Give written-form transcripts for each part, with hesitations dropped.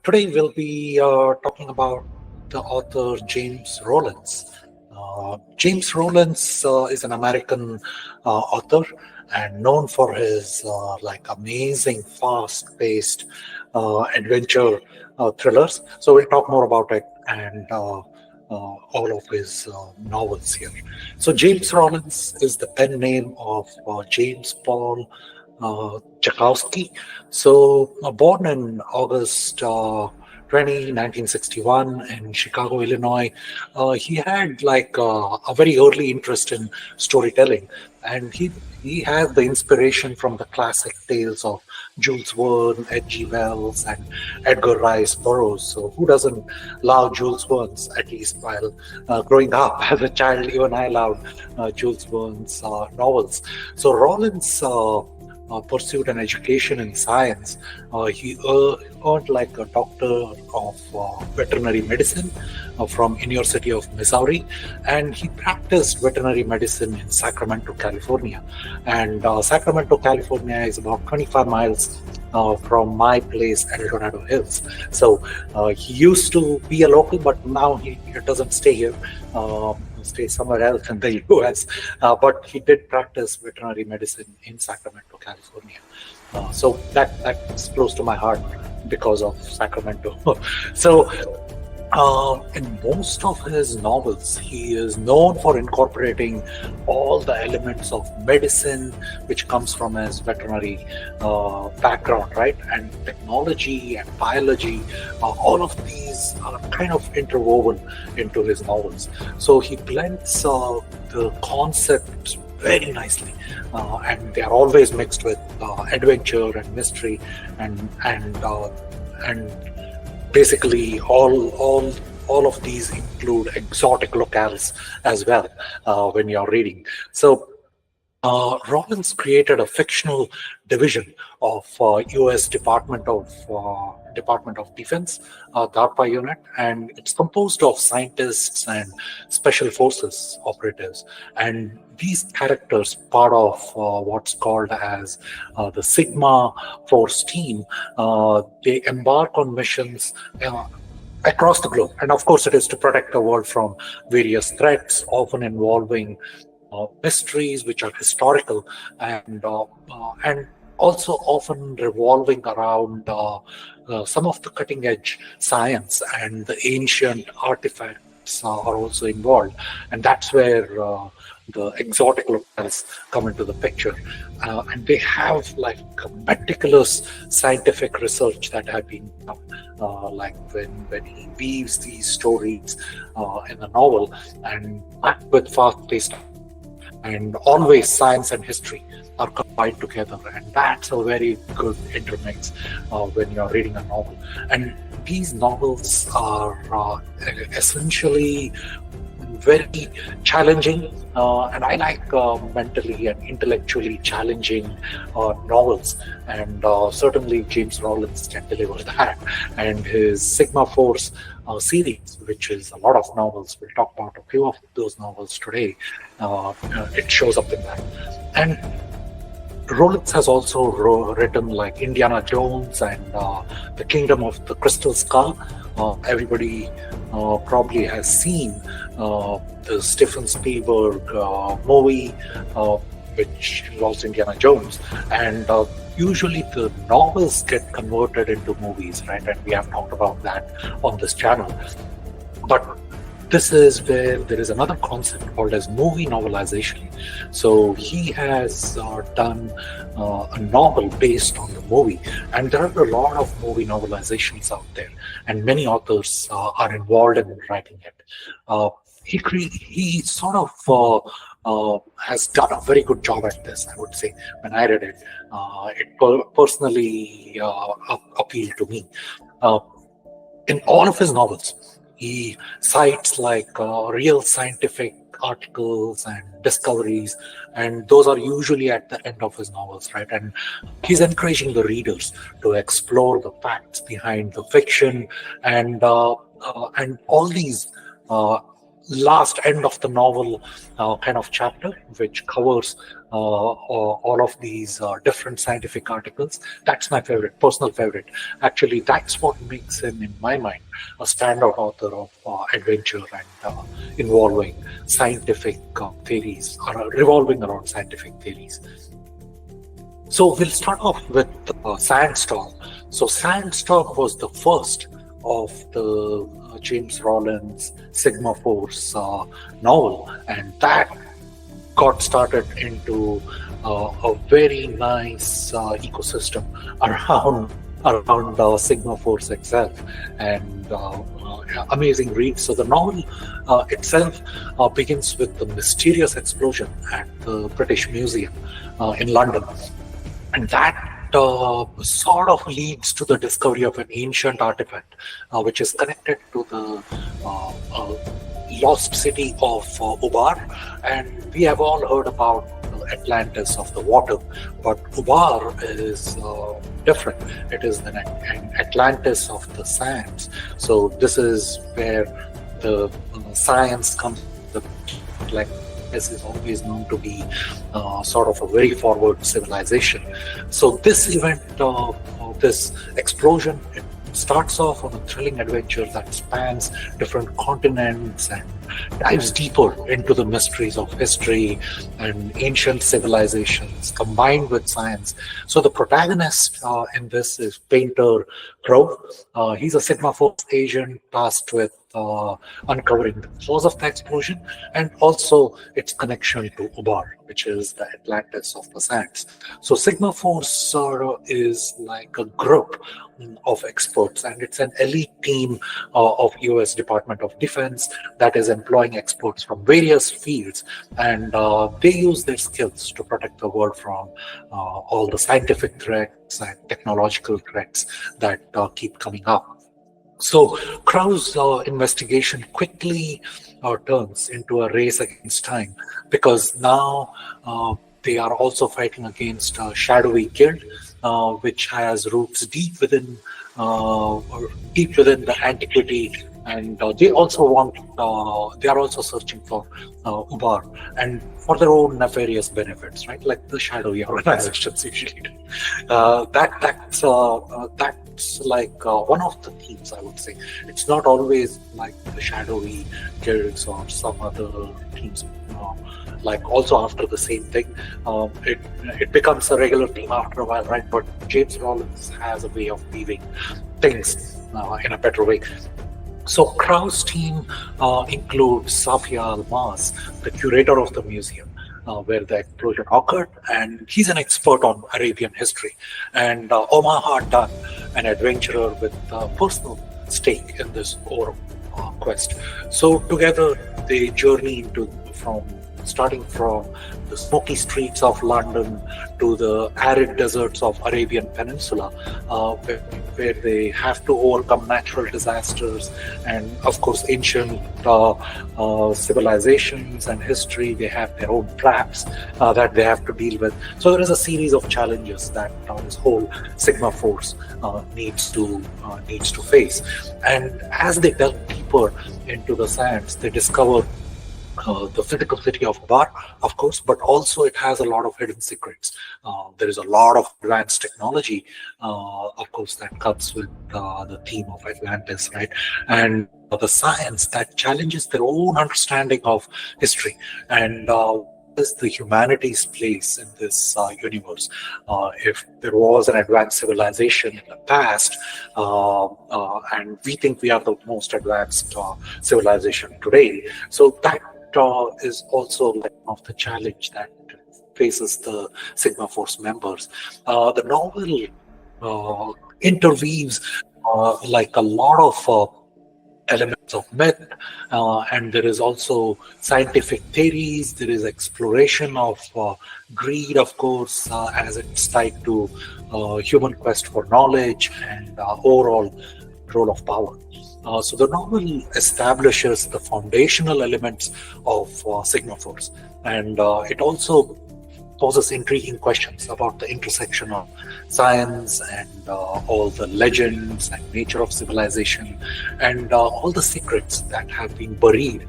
Today we'll be talking about the author James Rollins. James Rollins is an American author and known for his amazing, fast-paced adventure thrillers. So we'll talk more about it and all of his novels here. So James Rollins is the pen name of James Paul Jakowski. So born in August 1961 in Chicago, Illinois, he had a very early interest in storytelling, and he had the inspiration from the classic tales of Jules Verne, H.G. Wells, and Edgar Rice Burroughs. So who doesn't love Jules Verne's, at least while growing up as a child? Even I loved Jules Verne's novels. So Rollins pursued an education in science. He earned like a doctor of veterinary medicine from University of Missouri, and he practiced veterinary medicine in Sacramento, California. And Sacramento, California is about 25 miles from my place, El Dorado Hills. So he used to be a local, but now he doesn't stay here. Stay somewhere else in the US, but he did practice veterinary medicine in Sacramento, California. So that's close to my heart because of Sacramento. So in most of his novels, he is known for incorporating all the elements of medicine, which comes from his veterinary background, right? And technology and biology, all of these are kind of interwoven into his novels. So he blends the concept very nicely, and they are always mixed with adventure and mystery and basically all of these include exotic locales as well when you're reading. So Rollins created a fictional division of U.S. Department of Defense, DARPA unit, and it's composed of scientists and special forces operatives. And these characters, part of what's called as the Sigma Force team, they embark on missions across the globe. And of course, it is to protect the world from various threats, often involving mysteries which are historical and also often revolving around some of the cutting edge science, and the ancient artifacts are also involved. And that's where the exotic locales come into the picture. And they have like meticulous scientific research that have been done. Like when he weaves these stories in the novel, and with fast-paced, and always science and history are combined together, and that's a very good intermix when you're reading a novel. And these novels are essentially very challenging, and I like mentally and intellectually challenging novels, and certainly James Rollins can deliver that. And his Sigma Force series, which is a lot of novels, we'll talk about a few of those novels today, it shows up in that. And Rollins has also written like Indiana Jones and The Kingdom of the Crystal Skull. Everybody probably has seen the Stephen Spielberg movie, which involves Indiana Jones. And usually the novels get converted into movies, right? And we have talked about that on this channel. But this is where there is another concept called as movie novelization. So he has done a novel based on the movie, and there are a lot of movie novelizations out there, and many authors are involved in writing it. He sort of has done a very good job at this, I would say. When I read it, it personally appealed to me. In all of his novels, he cites like real scientific articles and discoveries, and those are usually at the end of his novels, right? And he's encouraging the readers to explore the facts behind the fiction, and all these last end of the novel kind of chapter, which covers all of these different scientific articles. That's my favorite, personal favorite. Actually, that's what makes him, in my mind, a standout author of adventure and involving scientific theories, or revolving around scientific theories. So we'll start off with Sandstorm. So Sandstorm was the first of the James Rollins Sigma Force novel, and that got started into a very nice ecosystem around Sigma Force itself, and amazing read. So the novel itself begins with the mysterious explosion at the British Museum in London, and that sort of leads to the discovery of an ancient artifact, which is connected to the lost city of Ubar. And we have all heard about Atlantis of the water, but Ubar is different. It is an Atlantis of the sands. So this is where the science comes. Like, this is always known to be sort of a very forward civilization. So this event, this explosion, it starts off on a thrilling adventure that spans different continents and dives deeper into the mysteries of history and ancient civilizations combined with science. So the protagonist in this is Painter Crow. He's a Sigma Force agent tasked with uncovering the cause of the explosion and also its connection to Ubar, which is the Atlantis of the sands. So Sigma Force is like a group of experts, and it's an elite team of US Department of Defense that is employing experts from various fields, and they use their skills to protect the world from all the scientific threats and technological threats that keep coming up. So Crow's investigation quickly turns into a race against time, because now they are also fighting against a shadowy guild, which has roots deep within the antiquity, and they are also searching for Ubar, and for their own nefarious benefits, right? Like the shadowy organizations usually do. That's like one of the themes, I would say. It's not always like the shadowy guilds or some other themes. Like also after the same thing, it becomes a regular theme after a while, right? But James Rollins has a way of weaving things in a better way. So Crow's team includes Safia Almaz, the curator of the museum where the explosion occurred, and he's an expert on Arabian history, and Omaha Dunn, an adventurer with personal stake in this overall quest. So together they journey starting from the smoky streets of London to the arid deserts of Arabian Peninsula, where they have to overcome natural disasters and, of course, ancient civilizations and history. They have their own traps that they have to deal with. So there is a series of challenges that this whole Sigma Force needs to face. And as they delve deeper into the sands, they discover the physical city of Ubar, of course, but also it has a lot of hidden secrets. There is a lot of advanced technology, of course, that comes with the theme of Atlantis, right? And the science that challenges their own understanding of history and what is the humanity's place in this universe. If there was an advanced civilization in the past, and we think we are the most advanced civilization today, so that is also one of the challenge that faces the Sigma Force members. The novel interweaves like a lot of elements of myth, and there is also scientific theories. There is exploration of greed, of course, as it's tied to human quest for knowledge and overall role of power. So the novel establishes the foundational elements of Sigma Force, and it also poses intriguing questions about the intersection of science and all the legends and nature of civilization and all the secrets that have been buried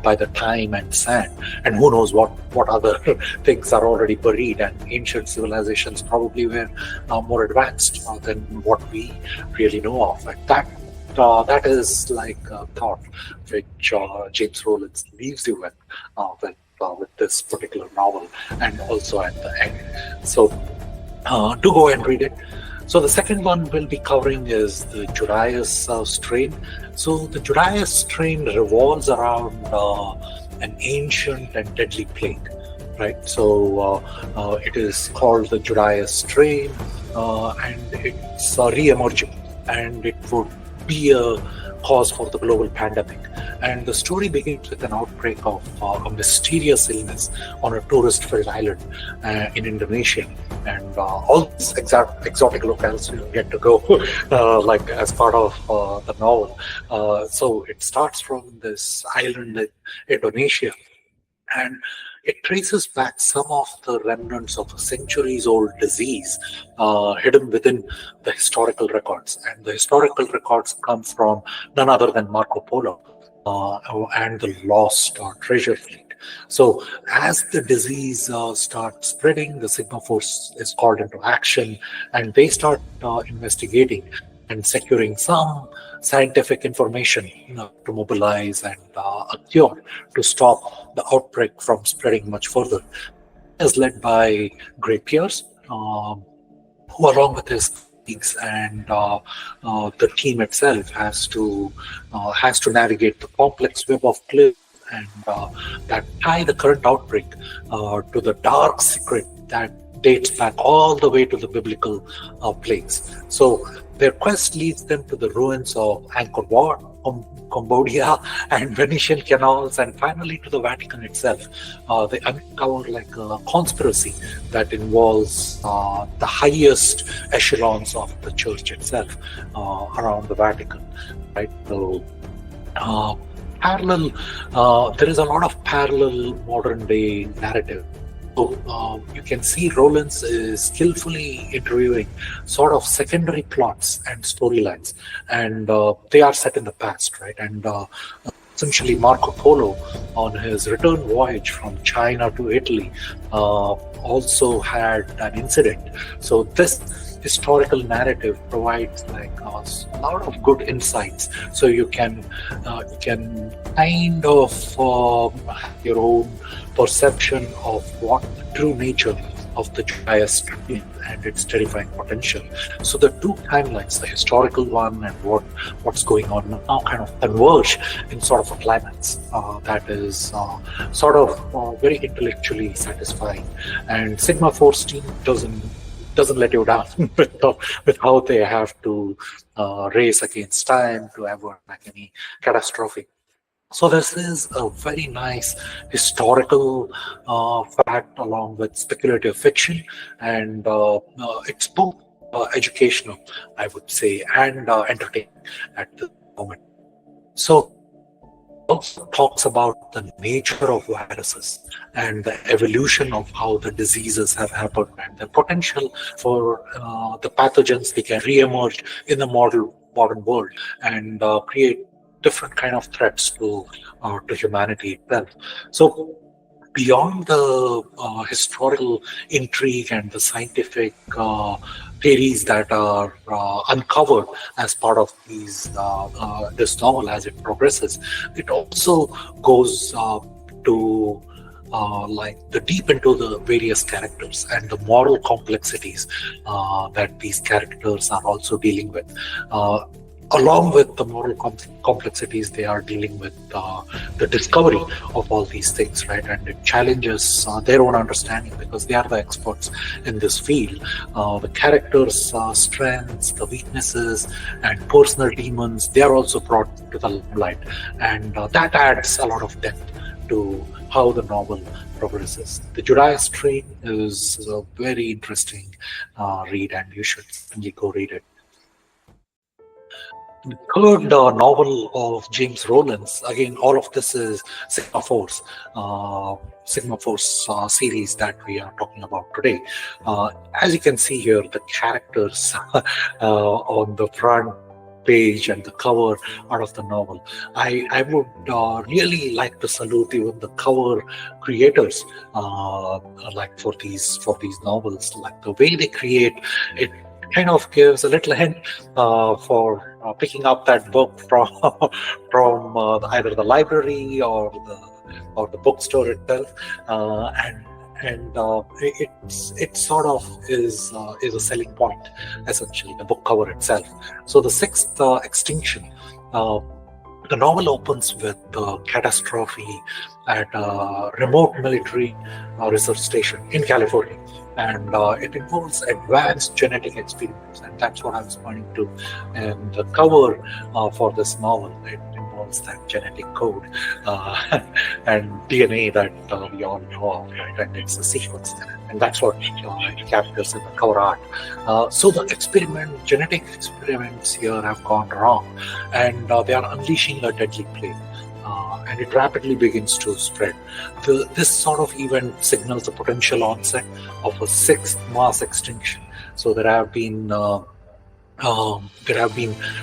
by the time and sand. And who knows what other things are already buried, and ancient civilizations probably were more advanced than what we really know of. And that is like a thought which James Rollins leaves you with this particular novel, and also at the end. So do go and read it. So the second one we'll be covering is the Judas Strain. So the Judas Strain revolves around an ancient and deadly plague, right? So it is called the Judas Strain, and it's re-emerging, and it would be a cause for the global pandemic. And the story begins with an outbreak of a mysterious illness on a tourist-filled island in Indonesia. And all these exotic locales will get to go like as part of the novel. So it starts from this island in Indonesia, and it traces back some of the remnants of a centuries-old disease hidden within the historical records. And the historical records come from none other than Marco Polo and the lost treasure fleet. So as the disease starts spreading, the Sigma Force is called into action, and they start investigating and securing some scientific information to mobilize and a cure to stop the outbreak from spreading much further. Is led by Grey Pierce, who along with his colleagues and the team itself has to navigate the complex web of cliffs and that tie the current outbreak to the dark secret that dates back all the way to the biblical plagues. So their quest leads them to the ruins of Angkor Wat, Cambodia, and Venetian canals, and finally to the Vatican itself. They uncover like a conspiracy that involves the highest echelons of the church itself around the Vatican. Right. So there is a lot of parallel modern day narrative. So you can see Rollins is skillfully interviewing sort of secondary plots and storylines, and they are set in the past, right? And essentially Marco Polo, on his return voyage from China to Italy, also had an incident. So this historical narrative provides like a lot of good insights, so you can kind of have your own perception of what the true nature of the Judas Strain and its terrifying potential. So the two timelines, the historical one and what's going on now, kind of converge in sort of a climax that is sort of very intellectually satisfying. And Sigma Force team doesn't let you down with how they have to race against time to avoid like any catastrophic. So this is a very nice historical fact along with speculative fiction, and it's both educational, I would say, and entertaining at the moment. So also talks about the nature of viruses and the evolution of how the diseases have happened and the potential for the pathogens they can re-emerge in the modern world and create different kind of threats to humanity itself. So beyond the historical intrigue and the scientific theories that are uncovered as part of this novel as it progresses, it also goes to like the deep into the various characters and the moral complexities that these characters are also dealing with. Along with the moral complexities, they are dealing with the discovery of all these things, right? And it challenges their own understanding because they are the experts in this field. The characters' strengths, the weaknesses, and personal demons, they are also brought to the limelight. And that adds a lot of depth to how the novel progresses. The Judas Strain is a very interesting read, and you should certainly go read it. The third novel of James Rollins, again, all of this is Sigma Force series that we are talking about today. As you can see here, the characters on the front page and the cover out of the novel. I would really like to salute even the cover creators, like for these novels, like the way they create it. Kind of gives a little hint for picking up that book from either the library or the bookstore itself, and it sort of is a selling point, essentially, the book cover itself. So the Sixth Extinction, the novel opens with a catastrophe at a remote military research station in California, and it involves advanced genetic experiments, and that's what I was pointing to. And the cover for this novel, it involves that genetic code and DNA that we all know of, right? And it's a sequence, and that's what it captures in the cover art. So the genetic experiments here have gone wrong, and they are unleashing a deadly plague. And it rapidly begins to spread. This sort of event signals the potential onset of a sixth mass extinction. So there have been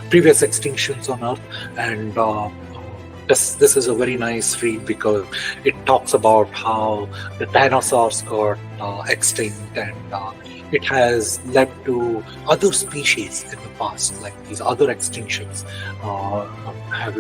previous extinctions on Earth, and this is a very nice read because it talks about how the dinosaurs got extinct, and it has led to other species in the past, like these other extinctions have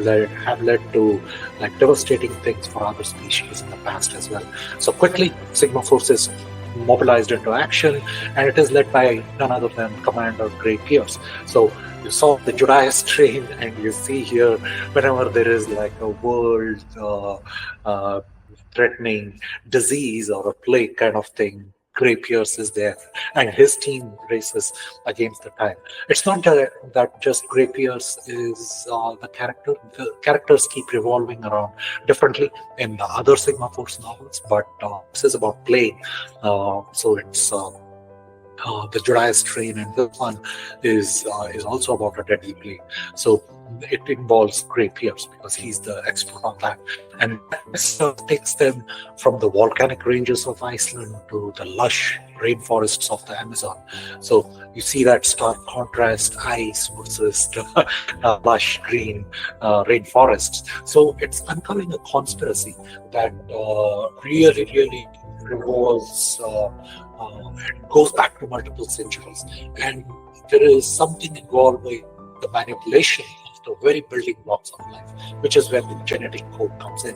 led to like devastating things for other species in the past as well. So quickly, Sigma Force is mobilized into action, and it is led by none other than Commander Gray Pierce. So you saw the Judas Strain, and you see here whenever there is like a world threatening disease or a plague kind of thing, Gray Pierce is there, and his team races against the time. It's not that just Gray Pierce is the character. The characters keep revolving around differently in the other Sigma Force novels, but this is about plague. So it's the Judas Strain, and this one is also about a deadly plague. So it involves Gray Pierce because he's the expert on that, and this takes them from the volcanic ranges of Iceland to the lush rainforests of the Amazon. So you see that stark contrast, ice versus the lush green rainforests. So it's uncovering a conspiracy that really revolves and goes back to multiple centuries, and there is something involved with the manipulation of the very building blocks of life, which is where the genetic code comes in.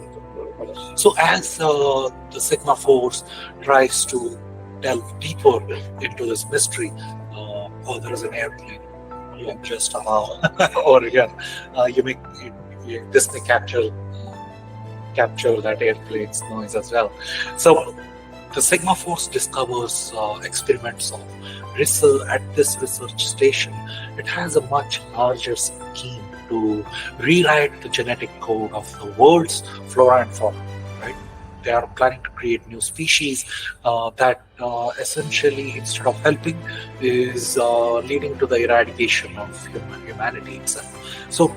So as the Sigma Force tries to delve deeper into this mystery, there is an airplane. Just or again, this may capture that airplane's noise as well. So the Sigma Force discovers experiments of research at this research station. It has a much larger scheme to rewrite the genetic code of the world's flora and fauna. Right? They are planning to create new species that essentially, instead of helping, is leading to the eradication of humanity itself. So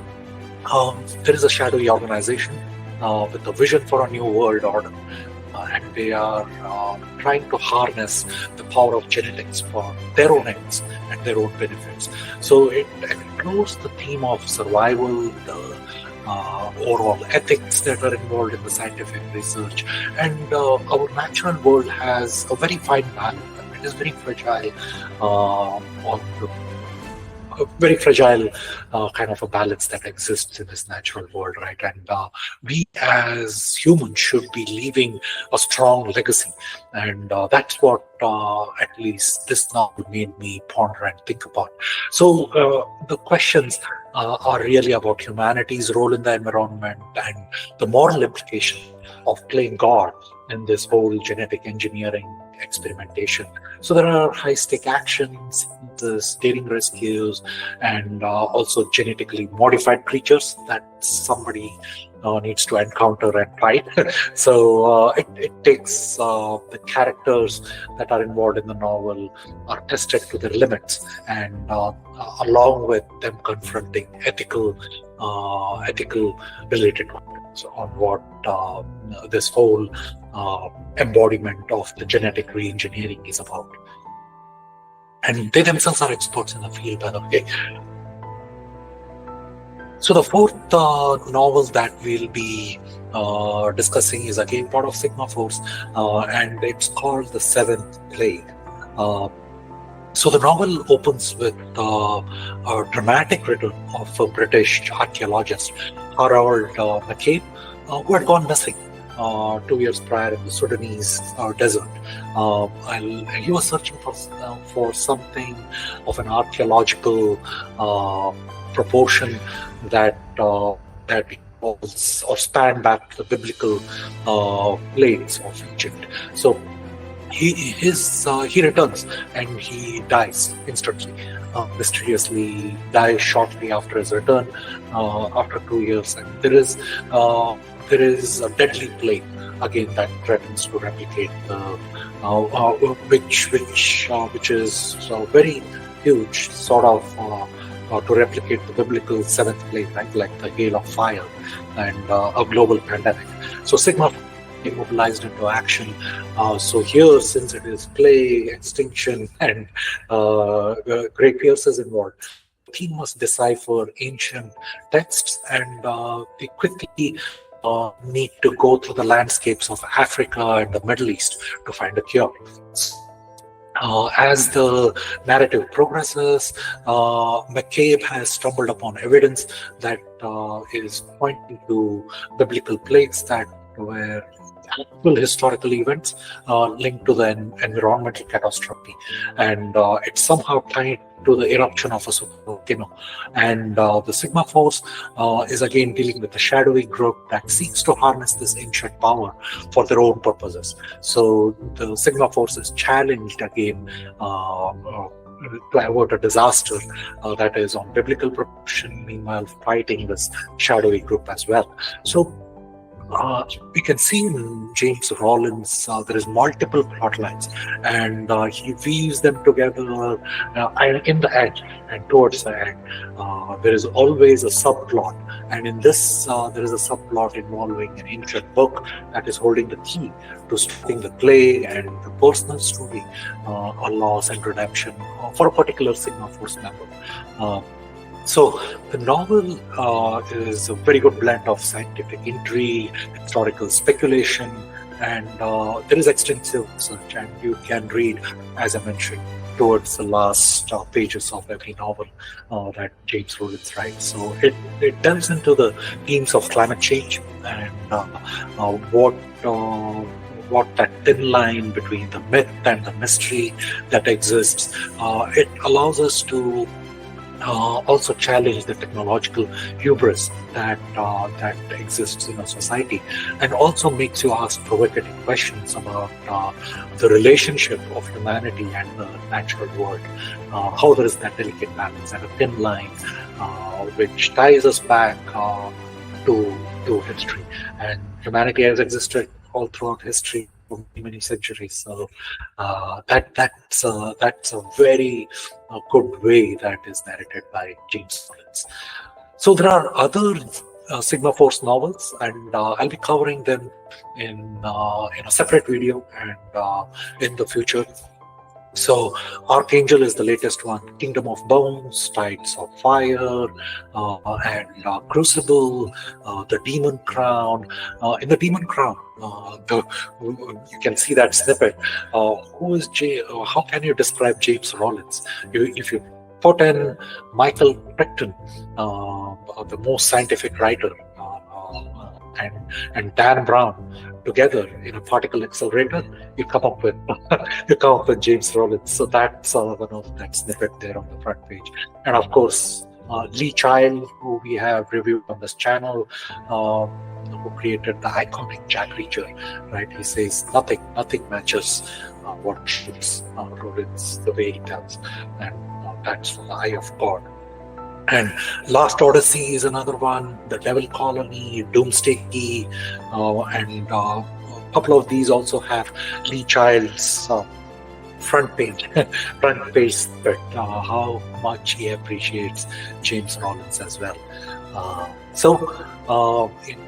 there is a shadowy organization with a vision for a new world order. And they are trying to harness the power of genetics for their own ends and their own benefits. So it explores the theme of survival, the overall ethics that are involved in the scientific research, and our natural world has a very fine balance. It is very fragile, very fragile kind of a balance that exists in this natural world, right? And we as humans should be leaving a strong legacy, and that's what at least this novel made me ponder and think about. So the questions are really about humanity's role in the environment and the moral implication of playing God in this whole genetic engineering experimentation. So there are high-stake actions, this daring rescues, and also genetically modified creatures that somebody needs to encounter and fight. So it takes the characters that are involved in the novel are tested to their limits, and along with them confronting ethical related questions on what this whole embodiment of the genetic re-engineering is about. And they themselves are experts in the field, by the way. So the fourth novel that we'll be discussing is again part of Sigma Force, and it's called The Seventh Plague. So the novel opens with a dramatic return of a British archaeologist, Harold McCabe, who had gone missing 2 years prior in the Sudanese desert. He was searching for something of an archaeological proportion that involves or span back to the biblical plagues of Egypt. So he returns and he dies instantly. Mysteriously dies shortly after his return, after 2 years, and there is a deadly plague again that threatens to replicate which is very huge, sort of to replicate the biblical seventh plague, right? Like the hail of fire and a global pandemic. So Sigma mobilized into action. So here, since it is plague, extinction, and Great Pierce is involved, the team must decipher ancient texts, and they quickly need to go through the landscapes of Africa and the Middle East to find a cure. As the narrative progresses, McCabe has stumbled upon evidence that is pointing to biblical plagues that were actual historical events linked to the environmental catastrophe, and it's somehow tied to the eruption of a supervolcano. And the Sigma Force is again dealing with a shadowy group that seeks to harness this ancient power for their own purposes. So the Sigma Force is challenged again to avert a disaster that is on biblical proportion, meanwhile fighting this shadowy group as well. So we can see in James Rollins there is multiple plot lines, and he weaves them together in the end and towards the end. There is always a subplot, and in this there is a subplot involving an ancient book that is holding the key to stopping the plague, and the personal story, a loss and redemption for a particular Sigma Force member. So the novel is a very good blend of scientific intrigue, historical speculation, and there is extensive research, and you can read, as I mentioned, towards the last pages of every novel that James Rollins writes. So it delves into the themes of climate change and what that thin line between the myth and the mystery that exists. It allows us to also challenge the technological hubris that exists in our society, and also makes you ask provocative questions about the relationship of humanity and the natural world, how there is that delicate balance and a thin line which ties us back to history. And humanity has existed all throughout history for many centuries. So that's a very good way that is narrated by James Rollins. So there are other Sigma Force novels, and I'll be covering them in a separate video and in the future. So Archangel is the latest one, Kingdom of Bones, Tides of Fire, and Crucible, the Demon Crown. In the Demon Crown, you can see that snippet. How can you describe James Rollins? If you put in Michael Crichton, the most scientific writer, and Dan Brown together in a particle accelerator, you come up with James Rollins. So that's one of that snippet there on the front page. And of course, Lee Child, who we have reviewed on this channel, who created the iconic Jack Reacher, right? He says nothing matches what shoots Rollins the way he does, and that's for the eye of God. And Last Odyssey is another one, The Devil Colony, Doomsday Key, and a couple of these also have Lee Child's front page but how much he appreciates James Rollins as well. So in